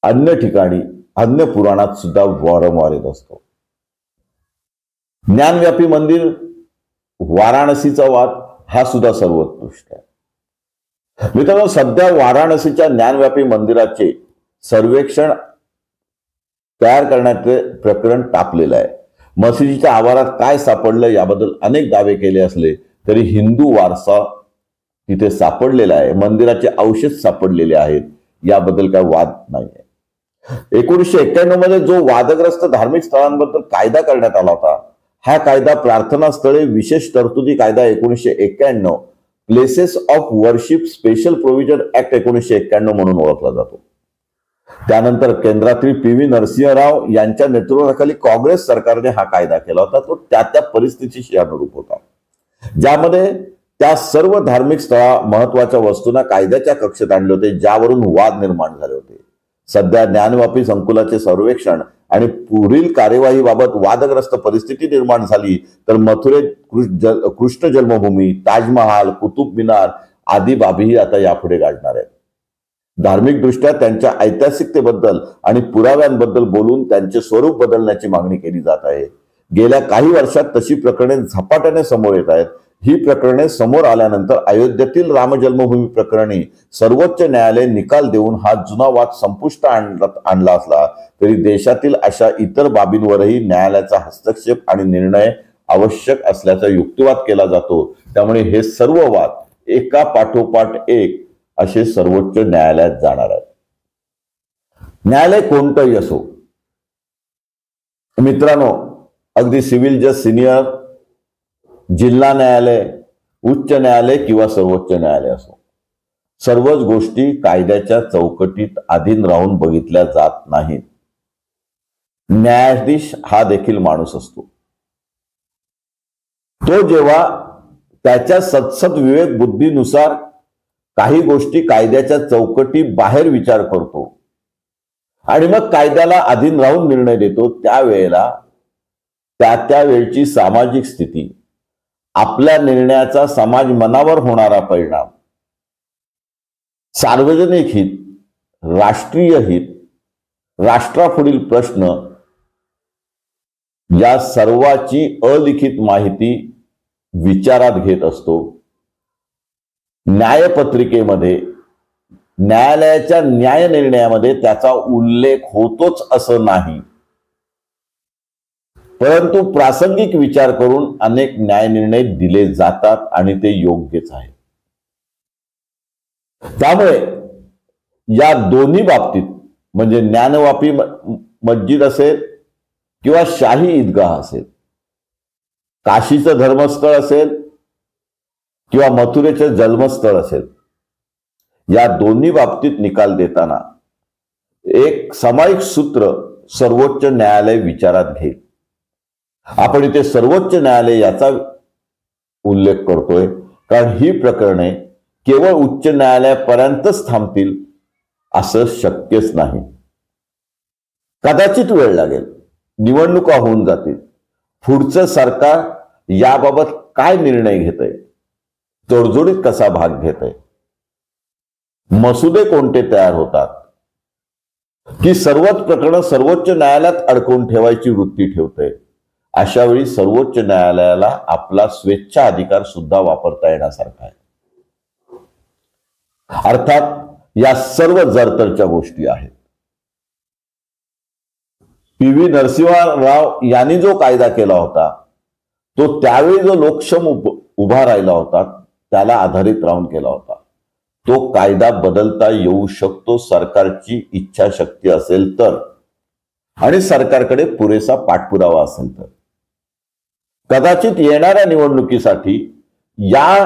अन्य ठिकाणी, अन्य पुराणात सुद्धा वारंवार येत असतो. ज्ञानव्यापी मंदिर, वाराणसीचा वाद हा सुद्धा सर्वोत्कृष्ट आहे. मित्रांनो, सध्या वाराणसीच्या ज्ञानव्यापी मंदिराचे सर्वेक्षण तयार करण्याचे प्रकरण तापलेलं आहे. मशिदीच्या आवारात काय सापडलं याबद्दल अनेक दावे केले असले तरी हिंदू वारसा तिथे सापडलेला आहे, मंदिराचे अवशेष सापडलेले आहेत, याबद्दल काय वाद नाही आहे. 1991 मध्ये जो वादग्रस्त धार्मिक स्थळांबद्दल कायदा करण्यात आला होता, हा कायदा प्रार्थना स्थळे विशेष तरतुदी कायदा 1991, places of worship special provision act 1991 म्हणून ओळखला जातो. त्यानंतर केंद्रातील PV नरसिंह राव यांच्या नेतृत्वाखाली काँग्रेस सरकारने हा कायदा केला होता. तो त्या परिस्थितीशी अनुरूप होता, ज्यामध्ये त्या सर्व धार्मिक स्थळा, महत्वाच्या वस्तूंना कायद्याच्या कक्षेत आणले होते, ज्यावरून वाद निर्माण झाले होते. सध्या ज्ञानव्यापी संकुलाचे सर्वेक्षण आणि पुढील कार्यवाहीबाबत वादग्रस्त परिस्थिती निर्माण झाली तर मथुरेत कृष्ण जन्मभूमी, ताजमहाल, कुतुब मिनार आदी बाबीही आता यापुढे गाजणार आहेत. धार्मिक दृष्ट्या त्यांच्या ऐतिहासिकतेबद्दल आणि पुराव्यांबद्दल बोलून त्यांचे स्वरूप बदलण्याची मागणी केली जात आहे. गेल्या काही वर्षात तशी प्रकरणे झपाट्याने समोर येत आहेत. ही प्रकरणे समोर आल्यानंतर अयोध्येतील राम जन्मभूमी प्रकरणी सर्वोच्च न्यायालय निकाल देऊन हा जुना वाद संपुष्ट आणला असला तरी देशातील अशा इतर बाबींवरही न्यायालयाचा हस्तक्षेप आणि निर्णय आवश्यक असल्याचा युक्तिवाद केला जातो. त्यामुळे हे सर्व वाद एका पाठोपाठ एक असे सर्वोच्च न्यायालयात जाणार आहेत. न्यायालय कोणतंही असो मित्रांनो, अगदी सिव्हिल जज सिनियर, जिल्हा न्यायालय, उच्च न्यायालय किंवा सर्वोच्च न्यायालय असो, सर्वच गोष्टी कायद्याच्या चौकटीत अधीन राहून बघितल्या जात नाहीत. न्यायाधीश हा देखील माणूस असतो. तो जेव्हा त्याच्या सत्सद विवेक बुद्धीनुसार काही गोष्टी कायद्याच्या चौकटी बाहेर विचार करतो आणि मग कायद्याला अधीन राहून निर्णय देतो, त्यावेळेला त्या वेळची सामाजिक स्थिती, आपल्या निर्णयाचा समाज मनावर होणारा परिणाम, सार्वजनिक हित, राष्ट्रीय हित, राष्ट्रापुढील प्रश्न या सर्वाची अलिखित माहिती विचारात घेत असतो. न्यायपत्रिकेमध्ये, न्यायालयाच्या न्याय निर्णयामध्ये त्याचा उल्लेख होतोच असं नाही, परंतु प्रासंगिक विचार करून अनेक न्याय निर्णय दिले जातात आणि ते योग्यच आहे. त्यामुळे या दोन्ही बाबतीत, म्हणजे ज्ञानवापी मस्जिद असेल किंवा शाही ईदगाह असेल, काशीचं धर्मस्थळ असेल किंवा मथुरेचं जन्मस्थळ असेल, या दोन्ही बाबतीत निकाल देताना एक सामायिक सूत्र सर्वोच्च न्यायालय विचारात घेईल. आपण इथे सर्वोच्च न्यायालय याचा उल्लेख करतोय कारण ही प्रकरणे केवळ उच्च न्यायालयापर्यंतच थांबतील असं शक्यच नाही. कदाचित वेळ लागेल, निवडणुका होऊन जातील, पुढचं सरकार याबाबत काय निर्णय घेतंय, तडजोडीत कसा भाग घेतंय, मसुदे कोणते तयार होतात, की सर्वच प्रकरणं सर्वोच्च न्यायालयात अडकवून ठेवायची वृत्ती ठेवते, अशा वेळी सर्वोच्च न्यायालयाला आपला स्वेच्छा अधिकार सुद्धा वापरता येण्यासारखा आहे. अर्थात या सर्व जरतरच्या गोष्टी आहेत. पी.व्ही. नरसिंहराव यांनी जो कायदा केला होता तो त्यावेळी जो लोकक्षम उभा राहिला होता त्याला आधारित राहून केला होता. तो कायदा बदलता येऊ शकतो सरकारची इच्छाशक्ती असेल तर, आणि सरकारकडे पुरेसा पाठपुरावा असेल तर. कदाचित येणाऱ्या निवडणुकीसाठी या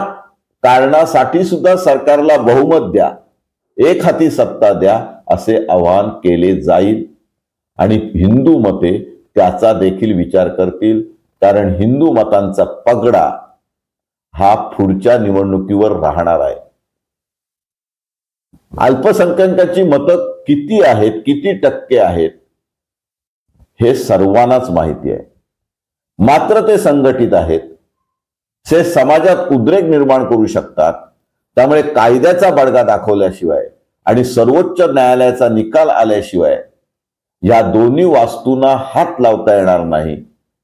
कारणासाठी सुद्धा सरकारला बहुमत द्या, एक हाती सत्ता द्या असे आवाहन केले जाईल आणि हिंदू मते त्याचा देखील विचार करतील, कारण हिंदू मतांचा पगडा हा पुढच्या निवडणुकीवर राहणार आहे. अल्पसंख्याकांची मतं किती आहेत, किती टक्के आहेत हे सर्वांनाच माहिती आहे. मात्र ते संघटित आहेत, ते समाजात उद्रेक निर्माण करू शकतात. त्यामुळे कायद्याचा बडगा दाखवल्याशिवाय आणि सर्वोच्च न्यायालयाचा निकाल आल्याशिवाय या दोन्ही वास्तूंना हात लावता येणार नाही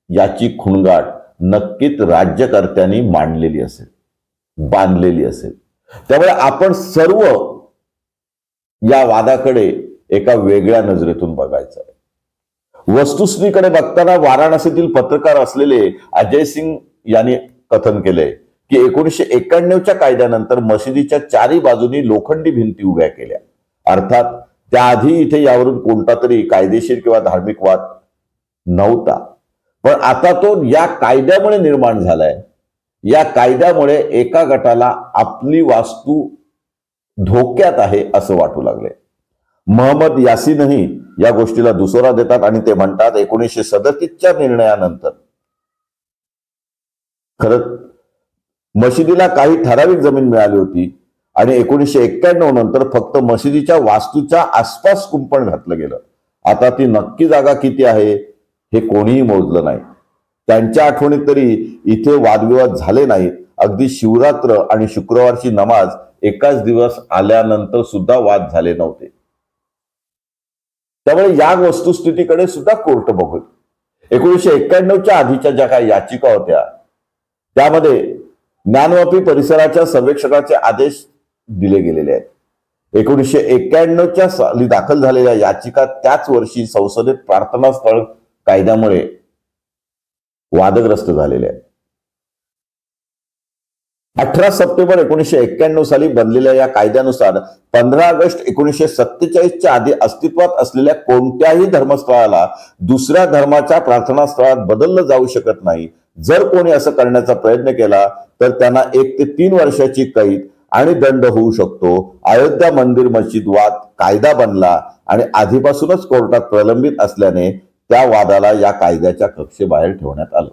याची खुणगाठ नक्कीच राज्यकर्त्यांनी मांडलेली असेल, बांधलेली असेल. त्यामुळे आपण सर्व या वादाकडे एका वेगळ्या नजरेतून बघायचं आहे. वस्तुस्थितीकडे बघताना वाराणसीतील पत्रकार असलेले अजय सिंग यांनी कथन केले की 1991च्या कायद्यानंतर मशिदीच्या चारी बाजूनी लोखंडी भिंती उभ्या केल्या. अर्थात त्याआधी इथे यावरून कोणता तरी कायदेशीर किंवा धार्मिक वाद नव्हता, पण आता तो या कायद्यामुळे निर्माण झालाय. या कायद्यामुळे एका गटाला आपली वास्तू धोक्यात आहे असं वाटू लागले. महम्मद यासीनही या गोष्टीला दुसरा देतात आणि ते म्हणतात 1937च्या निर्णयानंतर खरं मशिदीला काही ठराविक जमीन मिळाली होती आणि 1991 नंतर फक्त मशिदीच्या वास्तूच्या आसपास कुंपण घातलं गेलं. आता ती नक्की जागा किती आहे हे कोणीही मोजलं नाही. त्यांच्या आठवणीत तरी इथे वादविवाद झाले नाहीत. अगदी शिवरात्र आणि शुक्रवारची नमाज एकाच दिवस आल्यानंतर सुद्धा वाद झाले नव्हते. त्यामुळे या वस्तुस्थितीकडे सुद्धा कोर्ट बघू. 1991च्या आधीच्या ज्या काही याचिका होत्या त्यामध्ये ज्ञानवापी परिसराच्या सर्वेक्षणाचे आदेश दिले गेलेले आहेत. 1991च्या साली दाखल झालेल्या याचिका त्याच वर्षी संसदेत प्रार्थना स्थळ कायद्यामुळे वादग्रस्त झालेल्या आहेत. 18 सप्टेंबर 1991 साली बनलेल्या या कायद्यानुसार 15 ऑगस्ट 1947च्या आधी अस्तित्वात असलेल्या कोणत्याही धर्मस्थळाला दुसऱ्या धर्माच्या प्रार्थनास्थळात बदललं जाऊ शकत नाही. जर कोणी असं करण्याचा प्रयत्न केला तर त्यांना 1 ते 3 वर्षाची कैद आणि दंड होऊ शकतो. अयोध्या मंदिर मस्जिद वाद कायदा बनला आणि आधीपासूनच कोर्टात प्रलंबित असल्याने त्या वादाला या कायद्याच्या कक्षेबाहेर ठेवण्यात आलं.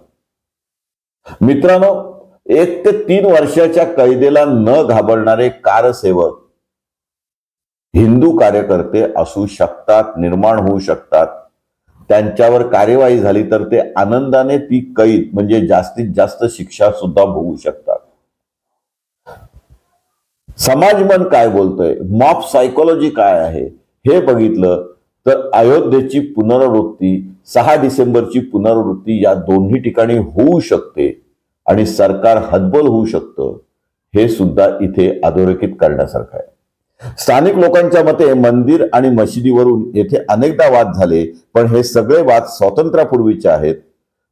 मित्रांनो, 1 ते 3 वर्षाच्या कैदेला न घाबरणारे कारसेवक हिंदू कार्यकर्ते असू शकतात, निर्माण होऊ शकतात. त्यांच्यावर कार्यवाही झाली तर ते आनंदाने ती कैद म्हणजे जास्तीत जास्त शिक्षा सुद्धा भोगू शकतात. समाज मन काय बोलतोय, मॉब सायकोलॉजी काय आहे हे बघितलं तर अयोध्येची पुनरावृत्ती, 6 डिसेंबरची पुनरावृत्ती या दोन्ही ठिकाणी होऊ शकते आणि सरकार हतबल होऊ शकतं हे सुद्धा इथे अधोरेखित करण्यासारखं आहे. स्थानिक लोकांच्या मते मंदिर आणि मशिदीवरून येथे अनेकदा वाद झाले, पण हे सगळे वाद स्वातंत्र्यापूर्वीचे आहेत,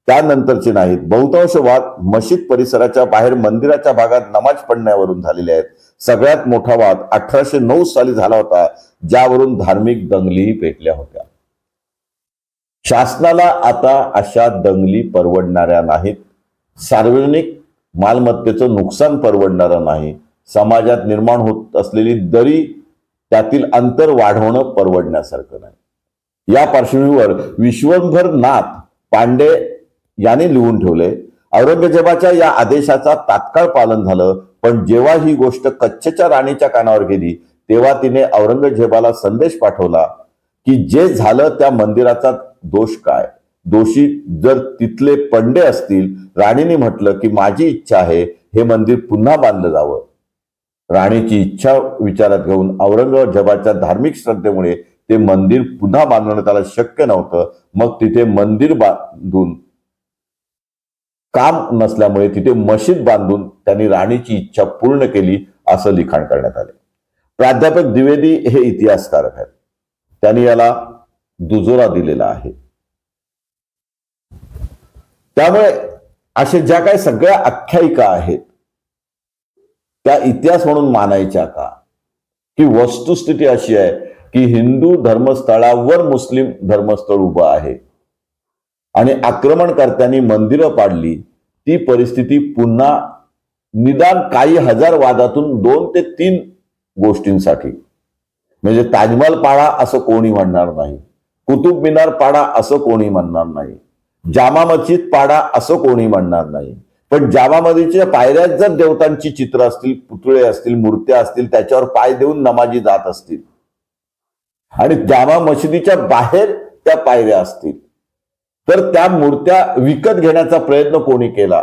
त्यानंतरचे नाहीत. बहुतांश वाद मशीद परिसराच्या बाहेर मंदिराच्या भागात नमाज पडण्यावरून झालेले आहेत. सगळ्यात मोठा वाद 1809 साली झाला होता, ज्यावरून धार्मिक दंगलीही पेटल्या होत्या. शासनाला आता अशा दंगली परवडणाऱ्या नाहीत. सार्वजनिक मालमत्तेचं नुकसान परवडणारं नाही. समाजात निर्माण होत असलेली दरी, त्यातील अंतर वाढवणं परवडण्यासारखं नाही. या पार्श्वभूमीवर विश्वंभर नाथ पांडे यांनी लिहून ठेवले, औरंगजेबाच्या या आदेशाचा तात्काळ पालन झालं, पण जेव्हा ही गोष्ट कच्छच्या राणीच्या कानावर गेली तेव्हा तिने औरंगजेबाला संदेश पाठवला की जे झालं त्या मंदिराचा दोष काय. दोषी जर तिथले पंडे असतील. राणीने म्हटलं की माझी इच्छा आहे हे मंदिर पुन्हा बांधलं जावं. राणीची इच्छा विचारात घेऊन औरंगजेबाच्या धार्मिक श्रद्धेमुळे ते मंदिर पुन्हा बांधणं त्याला शक्य नव्हतं. मग तिथे मंदिर बांधून काम नसल्यामुळे तिथे मशीद बांधून त्यांनी राणीची इच्छा पूर्ण केली असं लिखाण करण्यात आले. प्राध्यापक द्विवेदी हे इतिहासकारक आहेत. त्यांनी याला दुजोरा दिलेला आहे. त्यामुळे अशा ज्या काही सगळ्या आख्यायिका आहेत त्या इतिहास म्हणून मानायच्या का, की वस्तुस्थिती अशी आहे की हिंदू धर्मस्थळावर मुस्लिम धर्मस्थळ उभं आहे आणि आक्रमणकर्त्यांनी मंदिरं पाडली. ती परिस्थिती पुन्हा निदान काही हजार वादातून 2 ते 3 गोष्टींसाठी, म्हणजे ताजमहल पाडा असं कोणी म्हणणार नाही, कुतुब मिनार पाडा असं कोणी म्हणणार नाही, जामा मस्जिद पाडा असं कोणी म्हणणार नाही, पण जामा मस्जिदच्या पायऱ्यात जर देवतांची चित्र असतील, पुतळे असतील, मूर्त्या असतील, त्याच्यावर पाय देऊन नमाजी जात असतील आणि जामा मशिदीच्या बाहेर त्या पायऱ्या असतील तर त्या मूर्त्या विकत घेण्याचा प्रयत्न कोणी केला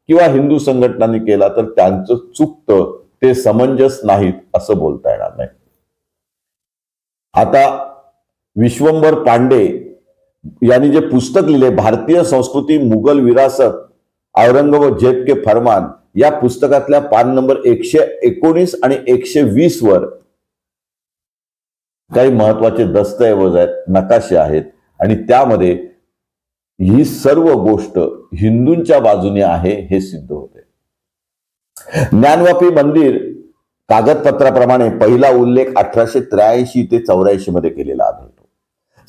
किंवा हिंदू संघटनांनी केला तर त्यांचं चुकतं, ते समंजस नाहीत असं बोलता येणार नाही. आता विश्वंभर पांडे यांनी जे पुस्तक लिहिले, भारतीय संस्कृती मुघल विरासत औरंगजेब के फरमान, या पुस्तकातल्या पान नंबर 119 आणि 120 वर काही महत्वाचे दस्तऐवज आहेत, नकाशे आहेत आणि त्यामध्ये ही सर्व गोष्ट हिंदूंच्या बाजूने आहे हे सिद्ध होते. ज्ञानवापी मंदिर कागदपत्राप्रमाणे पहिला उल्लेख 1883 ते 84 मध्ये केलेला आढळतो.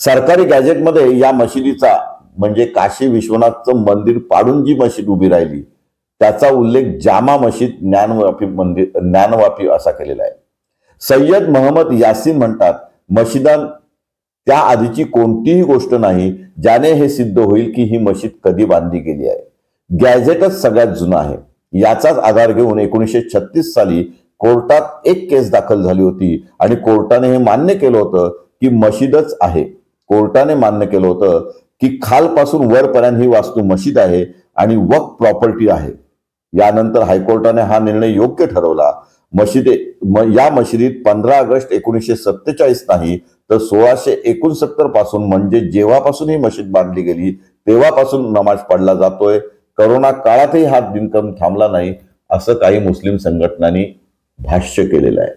सरकारी गॅजेटमध्ये या मशिदीचा म्हणजे काशी विश्वनाथचं मंदिर पाडून जी मशीद उभी राहिली त्याचा उल्लेख जामा मशीद ज्ञानवापी असा केलेला आहे. सय्यद मोहम्मद यासीन म्हणतात, मशिदान त्या आधीची कोणतीही गोष्ट नाही ज्याने हे सिद्ध होईल की ही मशीद कधी बांधली गेली आहे. गॅजेटच सगळ्यात जुना आहे. याचाच आधार घेऊन 1936 साली कोर्टात एक केस दाखल झाली होती आणि कोर्टाने हे मान्य केलं होतं की मशीदच आहे. कोर्टाने मान्य केलं होतं की खालपासून वरपर्यंत ही वास्तू मशीद आहे आणि वक्फ प्रॉपर्टी आहे. यानंतर हायकोर्टाने हा निर्णय योग्य ठरवला. या मशिदीत 15 ऑगस्ट 1947 नाही तर 1669 पासून, म्हणजे जेव्हापासून ही मशीद बांधली गेली तेव्हापासून नमाज पडला जातोय. करोना काळातही हा दिनक्रम थांबला नाही असं काही मुस्लिम संघटनांनी भाष्य केलेलं आहे.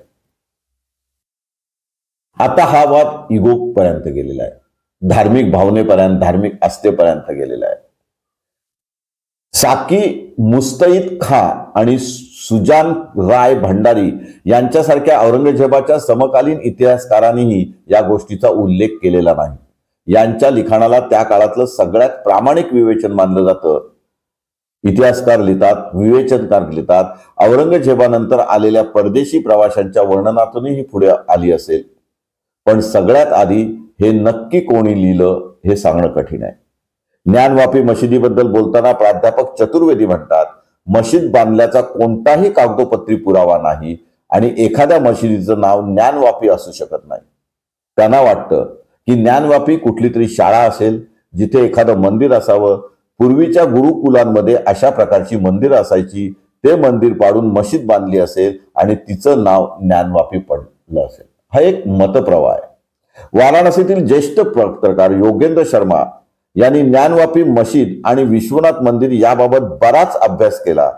आता हा वाद इगो पर्यंत गेलेला आहे, धार्मिक भावनेपर्यंत, धार्मिक आस्थेपर्यंत गेलेला आहे. साकी मुस्तईद खां आणि सुजान राय भंडारी यांच्यासारख्या औरंगजेबाच्या समकालीन इतिहासकारांनीही या गोष्टीचा उल्लेख केलेला नाही. यांच्या लिखाणाला त्या काळातलं सगळ्यात प्रामाणिक विवेचन मानलं जातं. इतिहासकार लिहितात, विवेचनकार लिहितात, औरंगजेबानंतर आलेल्या परदेशी प्रवाशांच्या वर्णनातूनही पुढे आली असेल. पण सगळ्यात आधी हे नक्की कोणी लिहिलं हे सांगणं कठीण आहे. ज्ञानवापी मशिदीबद्दल बोलताना प्राध्यापक चतुर्वेदी म्हणतात, मशीद बांधल्याचा कोणताही कागदोपत्री पुरावा नाही आणि एखाद्या मशिदीचं नाव ज्ञानवापी असू शकत नाही. त्यांना वाटतं की ज्ञानवापी कुठली तरी शाळा असेल, जिथे एखादं मंदिर असावं. पूर्वीच्या गुरुकुलांमध्ये अशा प्रकारची मंदिरं असायची. ते मंदिर पाडून मशीद बांधली असेल आणि तिचं नाव ज्ञानवापी पडलं असेल. हा एक मतप्रवाह आहे. वाराणसीतील ज्येष्ठ पत्रकार योगेंद्र शर्मा यांनी ज्ञानवापी मशीद आणि विश्वनाथ मंदिर याबाबत बराच अभ्यास केला.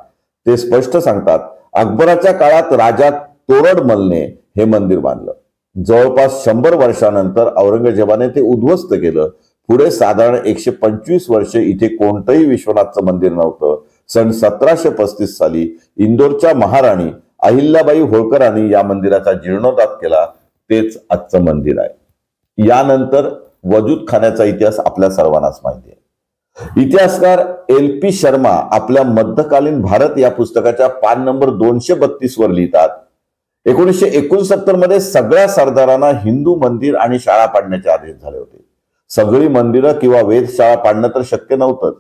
ते स्पष्ट सांगतात, अकबराच्या काळात राजा तोरडमलने हे मंदिर बांधलं. जवळपास 100 वर्षानंतर औरंगजेबाने ते उद्ध्वस्त केलं. पुढे साधारण 125 वर्षे इथे कोणतंही विश्वनाथचं मंदिर नव्हतं. सन 1735 साली इंदोरच्या महाराणी अहिल्याबाई होळकरांनी या मंदिराचा जीर्णोद्धार केला. तेच आजचं मंदिर आहे. यानंतर वजूदखान्याचा इतिहास आपल्या सर्वांनाच माहिती आहे. इतिहासकार LP शर्मा आपल्या मध्यकालीन भारत या पुस्तकाच्या पान नंबर 232 वर लिहितात, 1969 मध्ये सगळ्या सरदारांना हिंदू मंदिर आणि शाळा पाडण्याचे आदेश झाले होते. सगळी मंदिरं किंवा वेधशाळा पाडणं तर शक्य नव्हतंच,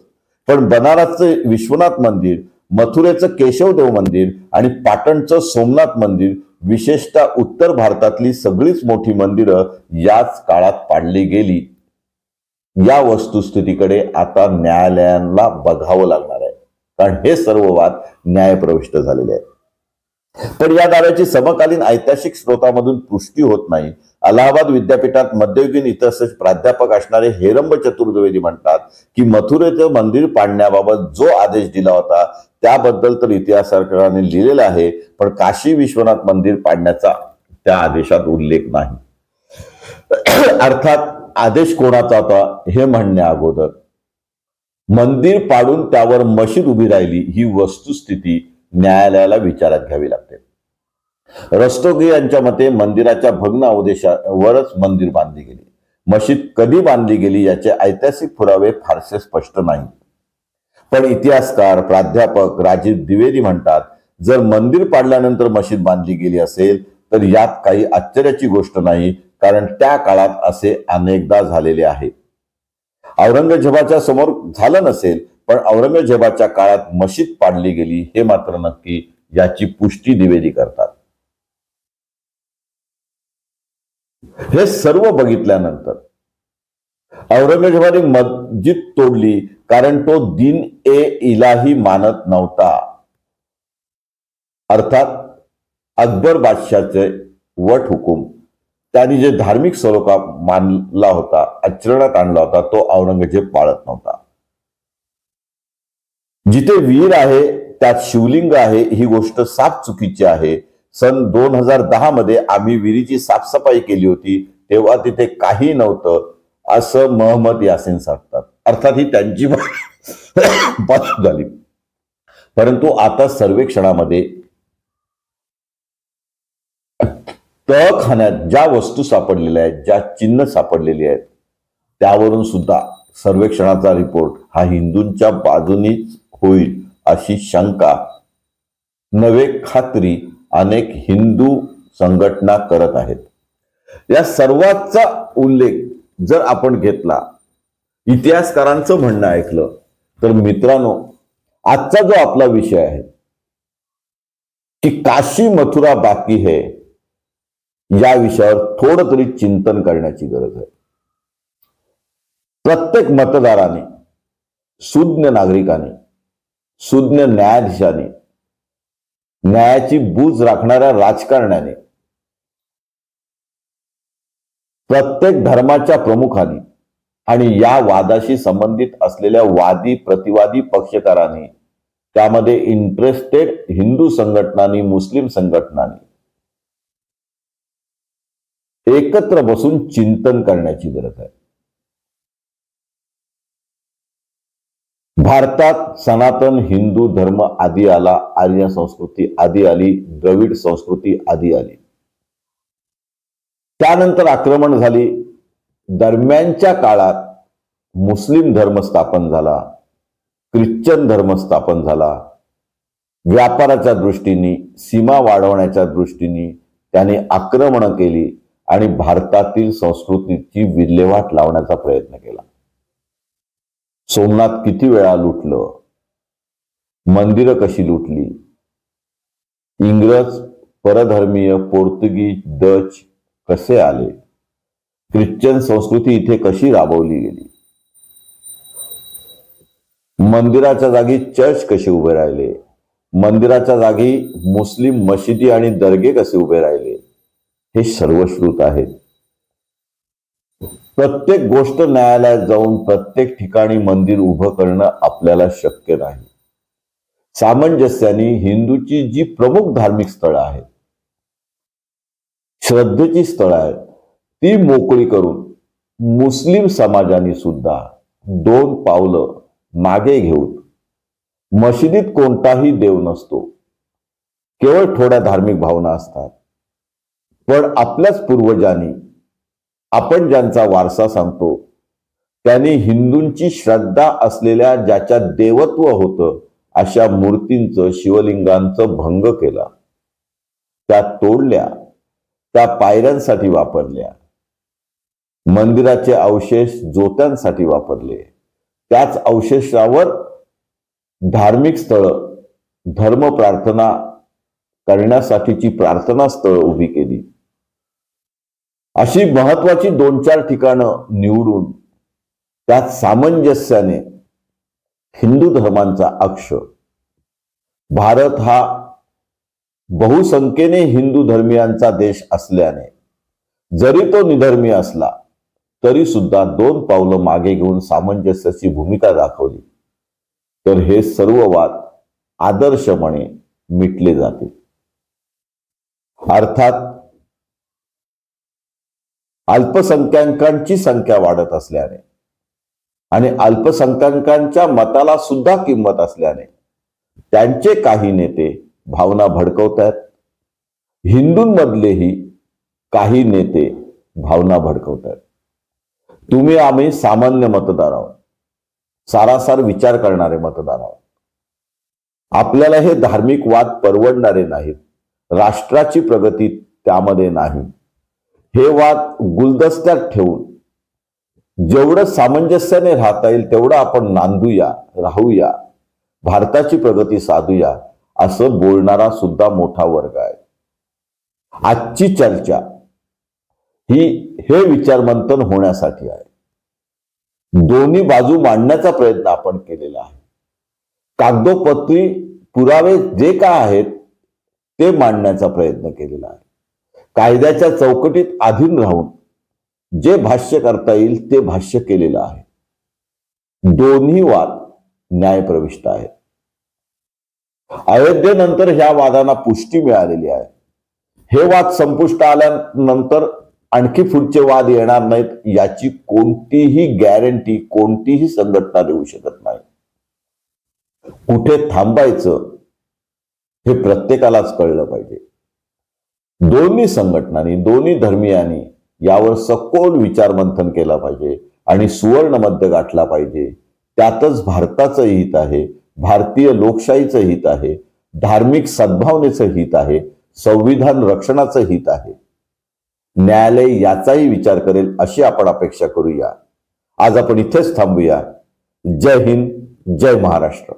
पण बनारसचं विश्वनाथ मंदिर, मथुरेचं केशवदेव मंदिर आणि पाटणचं सोमनाथ मंदिर, विशेषतः उत्तर भारतातली सगळीच मोठी मंदिरं याच काळात पाडली गेली. या वस्तुस्थितीकडे आता न्यायालयांना बघावं लागणार आहे, कारण हे सर्व वाद न्यायप्रविष्ट झालेले आहेत. पण या दाव्याची समकालीन ऐतिहासिक स्रोतामधून पुष्टी होत नाही. अलाहाबाद विद्यापीठात मध्ययुगीन इतिहासाचे प्राध्यापक असणारे हेरंब चतुर्वेदी म्हणतात की मथुरेचं मंदिर पाडण्याबाबत जो आदेश दिला होता त्याबद्दल तर इतिहासकारांनी लिहिलेलं आहे, पण काशी विश्वनाथ मंदिर पाडण्याचा त्या आदेशात उल्लेख नाही. अर्थात आदेश कोणाचा होता हे म्हणण्या अगोदर मंदिर पाडून त्यावर मशीद उभी राहिली ही वस्तुस्थिती न्यायालयाला विचारात घ्यावी लागते. रस्तोगी यांच्या मते मंदिराच्या भग्न अवशेषावरच मंदिर बांधली गेली. मशीद कधी बांधली गेली याचे ऐतिहासिक पुरावे फारसे स्पष्ट नाही. पण इतिहासकार प्राध्यापक राजीव द्विवेदी म्हणतात, जर मंदिर पाडल्यानंतर मशीद बांधली गेली असेल तर यात काही आश्चर्याची गोष्ट नाही, कारण त्या काळात असे अनेकदा झालेले आहे. औरंगजेबाच्या समोर झालं नसेल, पण औरंगजेबाच्या काळात मशीद पाडली गेली हे मात्र नक्की. याची पुष्टी द्विवेदी करतात. हे सर्व बघितल्यानंतर औरंगजेबाने मस्जिद तोडली कारण तो दीन ए इलाही मानत नव्हता. अर्थात अकबर बादशाहचे वट हुकूम त्यांनी जे धार्मिक सलोखा मानला होता, आचरणात आणला होता, तो औरंगजेब पाळत नव्हता. जिथे वीर आहे त्यात शिवलिंग आहे ही गोष्ट साफ चुकीची आहे. सन 2010 मध्ये आम्ही विहिरीची साफसफाई केली होती, तेव्हा तिथे काही नव्हतं असं महम्मद यासीन सांगतात. अर्थात ही त्यांची बाजू झाली. परंतु आता सर्वेक्षणामध्ये तहखान्यात ज्या वस्तू सापडलेल्या आहेत, ज्या चिन्ह सापडलेली आहेत, त्यावरून सुद्धा सर्वेक्षणाचा रिपोर्ट हा हिंदूंच्या बाजूनीच होईल अशी शंका नवे खात्री अनेक हिंदू संघटना करत आहेत. या सर्वांचा उल्लेख जर आपण घेतला, इतिहासकारांचं म्हणणं ऐकलं, तर मित्रांनो, आजचा जो आपला विषय आहे की काशी मथुरा बाकी है, या विषयावर थोडं तरी चिंतन करण्याची गरज आहे. प्रत्येक मतदाराने, सुज्ञ नागरिकाने, सुज्ञ न्यायाधीशाने, न्यायाची बूज राखणाऱ्या राजकारण्याने, प्रत्येक धर्माच्या प्रमुखांनी आणि या वादाशी संबंधित असलेल्या वादी प्रतिवादी पक्षकारांनी, त्यामध्ये इंटरेस्टेड हिंदू संघटनांनी, मुस्लिम संघटनांनी एकत्र बसून चिंतन करण्याची गरज आहे. भारतात सनातन हिंदू धर्म आधी आला, आर्य संस्कृती आधी आली, द्रविड संस्कृती आधी आली. त्यानंतर आक्रमण झाली. दरम्यानच्या काळात मुस्लिम धर्म स्थापन झाला, ख्रिश्चन धर्म स्थापन झाला. व्यापाराच्या दृष्टीने, सीमा वाढवण्याच्या दृष्टीने त्याने आक्रमण केली आणि भारतातील संस्कृतीची विल्हेवाट लावण्याचा प्रयत्न केला. सोमनाथ किती वेळा लुटलं, मंदिरं कशी लुटली, इंग्रज, परधर्मीय, पोर्तुगीज, डच कसे आले, ख्रिश्चन संस्कृती इथे कशी राबवली गेली, मंदिराच्या जागी चर्च कसे उभे राहिले, मंदिराच्या जागी मुस्लिम मशिदी आणि दर्गे कसे उभे राहिले, हे सर्वश्रुत आहेत. प्रत्येक गोष्ट न्यायालयात जाऊन प्रत्येक ठिकाणी मंदिर उभं करणं आपल्याला शक्य नाही. सामंजस्याने हिंदूची जी प्रमुख धार्मिक स्थळं आहेत, श्रद्धेची स्थळं आहेत, ती मोकळी करून मुस्लिम समाजाने सुद्धा 2 पावलं मागे घेऊन, मशिदीत कोणताही देव नसतो, केवळ थोड्या धार्मिक भावना असतात, पण आपल्याच पूर्वजांनी, आपण ज्यांचा वारसा सांगतो त्यांनी हिंदूंची श्रद्धा असलेल्या, ज्याच्यात देवत्व होतं अशा मूर्तींचं, शिवलिंगांचं भंग केला, त्या तोडल्या, त्या पायऱ्यांसाठी वापरल्या, मंदिराचे अवशेष जोत्यांसाठी वापरले, त्याच अवशेषावर धार्मिक स्थळं, धर्म प्रार्थना करण्यासाठीची प्रार्थना स्थळं उभी केली. अशी महत्वाची 2-4 ठिकाणं निवडून त्यात सामंजस्याने हिंदू धर्मांचा अक्ष, भारत हा बहुसंख्येने हिंदू धर्मियांचा देश असल्याने जरी तो निधर्मी असला तरी सुद्धा 2 पावलं मागे घेऊन सामंजस्याची भूमिका दाखवली तर हे सर्व वाद आदर्शपणे मिटले जातील. अर्थात अल्पसंख्याकांची संख्या वाढत असल्याने आणि अल्पसंख्याकांच्या मताला सुद्धा किंमत असल्याने त्यांचे काही नेते भावना भडकवतात. हिंदूंमधलेही काही नेते भावना भडकवतात. तुम्ही आम्ही सामान्य मतदार आहोत, सारासार विचार करणारे मतदार आहोत. आपल्याला हे धार्मिक वाद परवडणारे नाहीत. राष्ट्राची प्रगती त्यामध्ये नाही. हे वाद गुलदस्त्यात ठेवून जेवढं सामंजस्याने राहता येईल तेवढं आपण नांदूया, राहूया, भारताची प्रगती साधूया असं बोलणारा सुद्धा मोठा वर्ग आहे. आजची चर्चा हे विचारमंथन होण्यासाठी आहे. दोन्ही बाजू मांडण्याचा प्रयत्न आपण केलेला आहे. कागदोपत्री पुरावे जे काय आहेत ते मांडण्याचा प्रयत्न केलेला आहे. कायद्याच्या चौकटीत अधीन राहून जे भाष्य करता येईल ते भाष्य केलेलं आहे. दोन्ही वाद न्यायप्रविष्ट आहेत. अयोध्येनंतर ह्या वादांना पुष्टी मिळालेली आहे. हे वाद संपुष्ट आल्यानंतर आणखी पुढचे वाद येणार नाहीत याची कोणतीही गॅरंटी कोणतीही संघटना देऊ शकत नाही. कुठे थांबायचं हे प्रत्येकालाच कळलं पाहिजे. दोन्ही संघटनांनी, दोन्ही धर्मियांनी यावर सखोल विचारमंथन केला पाहिजे आणि सुवर्ण मध्य गाठला पाहिजे. त्यातच भारताचं हित आहे, भारतीय लोकशाहीचं हित आहे, धार्मिक सद्भावनेचं हित आहे, संविधान रक्षणाचं हित आहे. न्यायालय याचाही विचार करेल अशी आपण अपेक्षा करूया. आज आपण इथेच थांबूया. जय हिंद, जय महाराष्ट्र.